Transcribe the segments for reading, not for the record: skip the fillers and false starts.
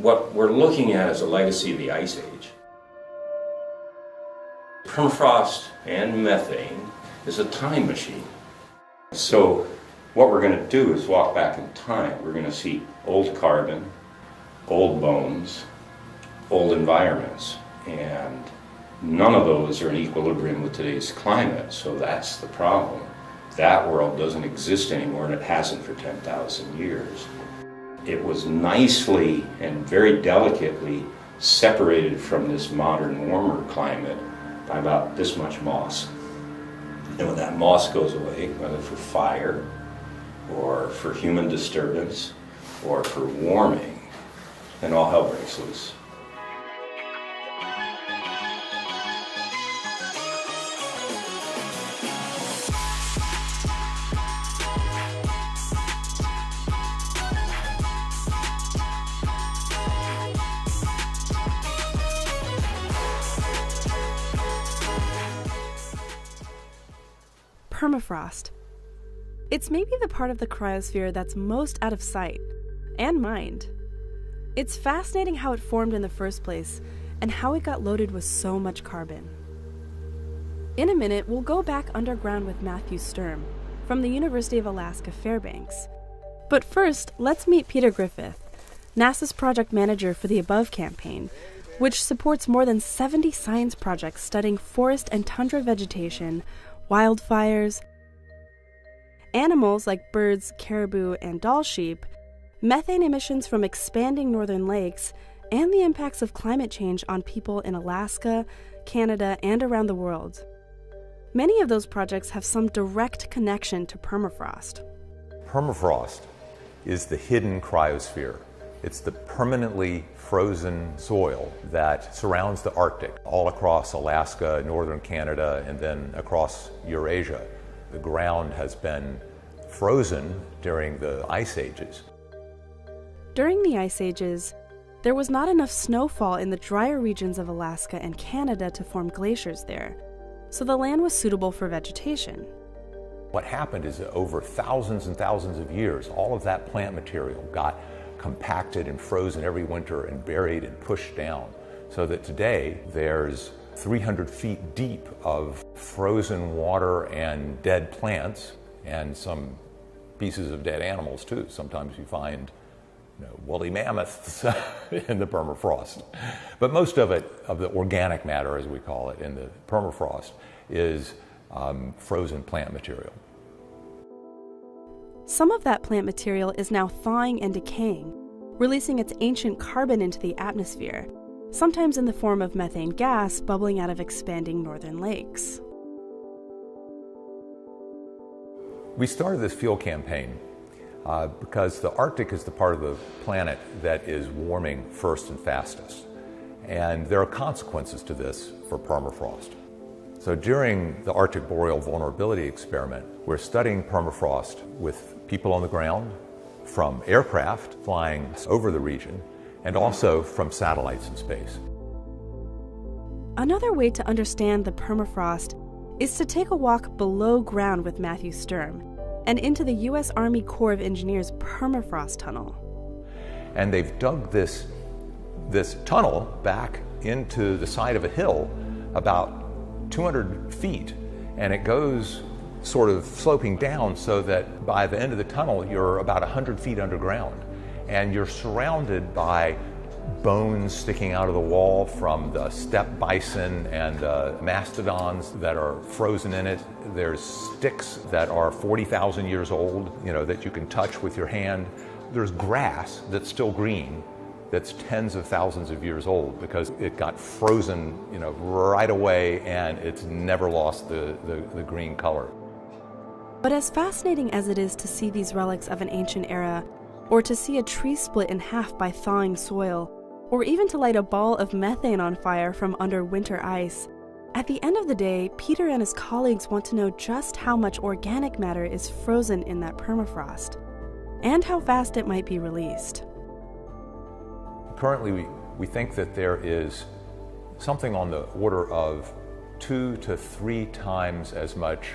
What we're looking at is a legacy of the Ice Age. Permafrost and methane is a time machine. So what we're going to do is walk back in time. We're going to see old carbon, old bones, old environments, and none of those are in equilibrium with today's climate, so that's the problem. That world doesn't exist anymore, and it hasn't for 10,000 years. It was nicely and very delicately separated from this modern warmer climate by about this much moss. And when that moss goes away, whether for fire or for human disturbance or for warming, then all hell breaks loose. Permafrost. It's maybe the part of the cryosphere that's most out of sight and mind. It's fascinating how it formed in the first place and how it got loaded with so much carbon. In a minute, we'll go back underground with Matthew Sturm from the University of Alaska Fairbanks. But first, let's meet Peter Griffith, NASA's project manager for the Above campaign, which supports more than 70 science projects studying forest and tundra vegetation, wildfires, animals like birds, caribou, and Dall sheep, methane emissions from expanding northern lakes, and the impacts of climate change on people in Alaska, Canada, and around the world. Many of those projects have some direct connection to permafrost. Permafrost is the hidden cryosphere. It's the permanently frozen soil that surrounds the Arctic, all across Alaska, northern Canada, and then across Eurasia. The ground has been frozen during the ice ages. During the ice ages, there was not enough snowfall in the drier regions of Alaska and Canada to form glaciers there, so the land was suitable for vegetation. What happened is that over thousands and thousands of years, all of that plant material got compacted and frozen every winter and buried and pushed down, so that today there's 300 feet deep of frozen water and dead plants and some pieces of dead animals too. Sometimes you find woolly mammoths in the permafrost. But most of it, of the organic matter as we call it in the permafrost, is frozen plant material. Some of that plant material is now thawing and decaying, releasing its ancient carbon into the atmosphere, sometimes in the form of methane gas bubbling out of expanding northern lakes. We started this field campaign because the Arctic is the part of the planet that is warming first and fastest. And there are consequences to this for permafrost. So during the Arctic Boreal Vulnerability Experiment, we're studying permafrost with people on the ground, from aircraft flying over the region, and also from satellites in space. Another way to understand the permafrost is to take a walk below ground with Matthew Sturm and into the U.S. Army Corps of Engineers Permafrost Tunnel. And they've dug this tunnel back into the side of a hill about 200 feet, and it goes sort of sloping down so that by the end of the tunnel you're about 100 feet underground, and you're surrounded by bones sticking out of the wall from the steppe bison and the mastodons that are frozen in it. There's sticks that are 40,000 years old, that you can touch with your hand. There's grass that's still green, that's tens of thousands of years old because it got frozen, right away, and it's never lost the green color. But as fascinating as it is to see these relics of an ancient era, or to see a tree split in half by thawing soil, or even to light a ball of methane on fire from under winter ice, at the end of the day, Peter and his colleagues want to know just how much organic matter is frozen in that permafrost, and how fast it might be released. Currently, we think that there is something on the order of 2 to 3 times as much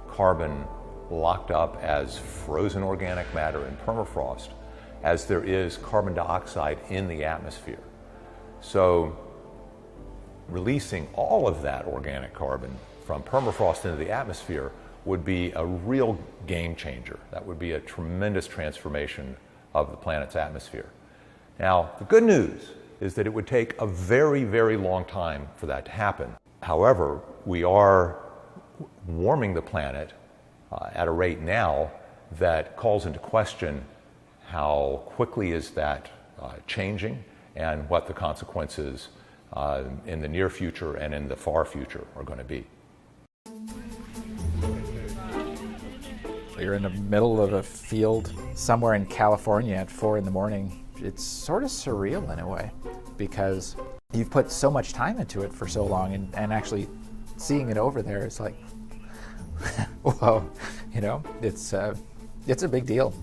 carbon locked up as frozen organic matter in permafrost as there is carbon dioxide in the atmosphere. So releasing all of that organic carbon from permafrost into the atmosphere would be a real game changer. That would be a tremendous transformation of the planet's atmosphere. Now, the good news is that it would take a very, very long time for that to happen. However, we are warming the planet at a rate now that calls into question how quickly is that changing and what the consequences in the near future and in the far future are going to be. You're in the middle of a field somewhere in California at 4 in the morning. It's sort of surreal in a way, because you've put so much time into it for so long, and actually seeing it over there is like, whoa, you know, it's a big deal.